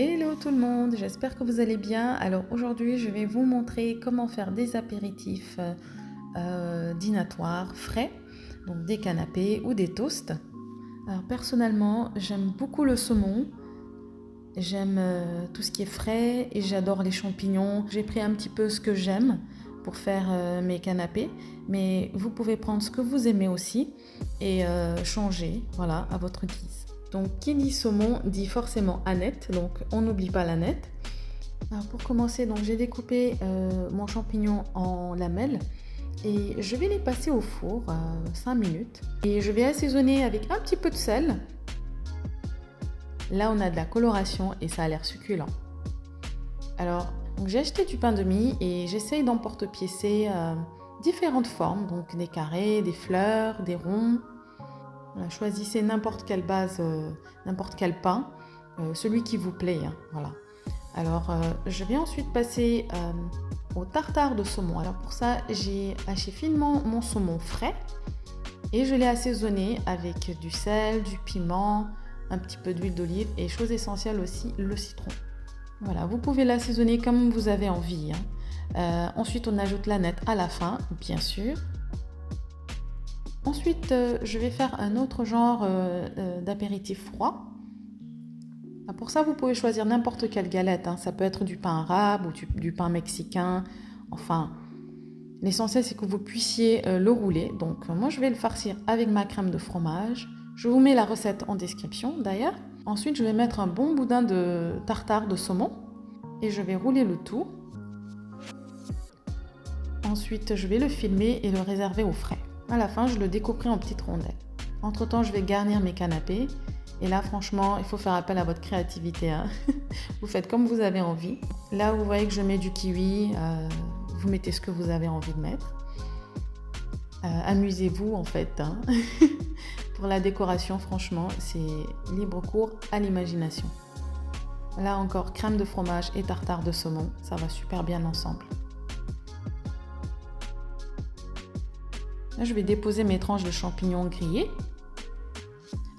Hello tout le monde, j'espère que vous allez bien. Alors aujourd'hui, je vais vous montrer comment faire des apéritifs dînatoires frais, donc des canapés ou des toasts. Alors personnellement, j'aime beaucoup le saumon, j'aime tout ce qui est frais et j'adore les champignons. J'ai pris un petit peu ce que j'aime pour faire mes canapés, mais vous pouvez prendre ce que vous aimez aussi et changer, voilà, à votre guise. Donc, qui dit saumon dit forcément aneth, donc on n'oublie pas l'aneth. Alors, pour commencer, donc j'ai découpé mon champignon en lamelles et je vais les passer au four 5 minutes. Et je vais assaisonner avec un petit peu de sel. Là, on a de la coloration et ça a l'air succulent. Alors, j'ai acheté du pain de mie et j'essaye d'emporte-piécer différentes formes, donc des carrés, des fleurs, des ronds. Voilà, choisissez n'importe quelle base, n'importe quel pain, celui qui vous plaît. Hein, voilà. Alors, je vais ensuite passer au tartare de saumon. Alors pour ça, j'ai haché finement mon saumon frais et je l'ai assaisonné avec du sel, du piment, un petit peu d'huile d'olive et chose essentielle aussi, le citron. Voilà, vous pouvez l'assaisonner comme vous avez envie. Hein. Ensuite, on ajoute l'aneth à la fin, bien sûr. Ensuite, je vais faire un autre genre d'apéritif froid. Pour ça, vous pouvez choisir n'importe quelle galette. Hein. Ça peut être du pain arabe ou du pain mexicain. Enfin, l'essentiel, c'est que vous puissiez le rouler. Donc, moi, je vais le farcir avec ma crème de fromage. Je vous mets la recette en description, d'ailleurs. Ensuite, je vais mettre un bon boudin de tartare de saumon. Et je vais rouler le tout. Ensuite, je vais le filmer et le réserver au frais. À la fin, je le découperai en petites rondelles. Entre-temps, je vais garnir mes canapés. Et là, franchement, il faut faire appel à votre créativité. Hein. Vous faites comme vous avez envie. Là, vous voyez que je mets du kiwi. Vous mettez ce que vous avez envie de mettre. Amusez-vous, en fait. Hein. Pour la décoration, franchement, c'est libre cours à l'imagination. Là encore, crème de fromage et tartare de saumon. Ça va super bien ensemble. Là, je vais déposer mes tranches de champignons grillés.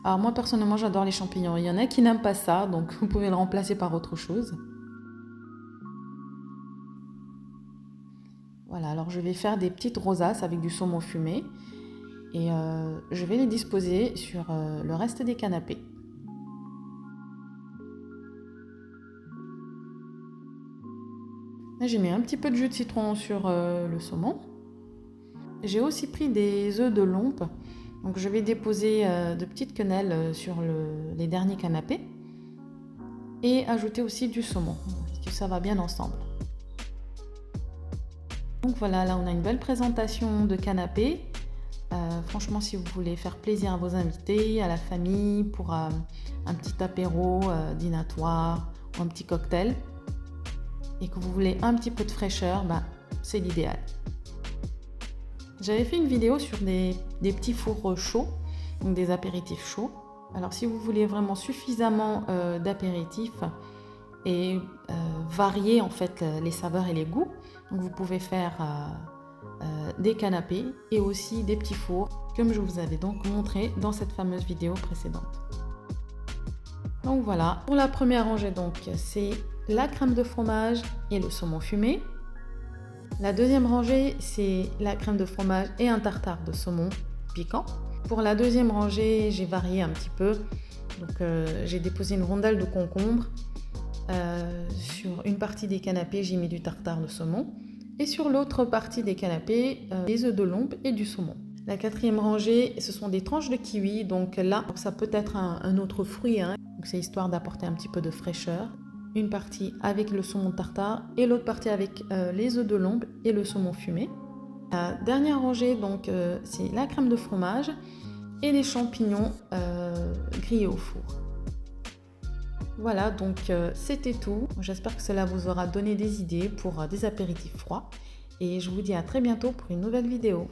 Alors moi, personnellement, j'adore les champignons. Il y en a qui n'aiment pas ça, donc vous pouvez le remplacer par autre chose. Voilà, alors je vais faire des petites rosaces avec du saumon fumé. Et je vais les disposer sur le reste des canapés. Là, j'ai mis un petit peu de jus de citron sur le saumon. J'ai aussi pris des œufs de lompe. Donc je vais déposer de petites quenelles sur les derniers canapés. Et ajouter aussi du saumon. Parce que ça va bien ensemble. Donc voilà, là on a une belle présentation de canapé. Franchement, si vous voulez faire plaisir à vos invités, à la famille, pour un petit apéro dînatoire ou un petit cocktail, et que vous voulez un petit peu de fraîcheur, c'est l'idéal. J'avais fait une vidéo sur des petits fours chauds, donc des apéritifs chauds. Alors si vous voulez vraiment suffisamment d'apéritifs et varier en fait les saveurs et les goûts, donc vous pouvez faire des canapés et aussi des petits fours, comme je vous avais donc montré dans cette fameuse vidéo précédente. Donc voilà, pour la première rangée, donc c'est la crème de fromage et le saumon fumé. La deuxième rangée, c'est la crème de fromage et un tartare de saumon piquant. Pour la deuxième rangée, j'ai varié un petit peu. Donc j'ai déposé une rondelle de concombre. Sur une partie des canapés, j'ai mis du tartare de saumon. Et sur l'autre partie des canapés, des œufs de lompe et du saumon. La quatrième rangée, ce sont des tranches de kiwi. Donc là, ça peut être un autre fruit. Hein. Donc c'est histoire d'apporter un petit peu de fraîcheur. Une partie avec le saumon tartare et l'autre partie avec les œufs de lompe et le saumon fumé. La dernière rangée, donc, c'est la crème de fromage et les champignons grillés au four. Voilà, donc c'était tout. J'espère que cela vous aura donné des idées pour des apéritifs froids. Et je vous dis à très bientôt pour une nouvelle vidéo.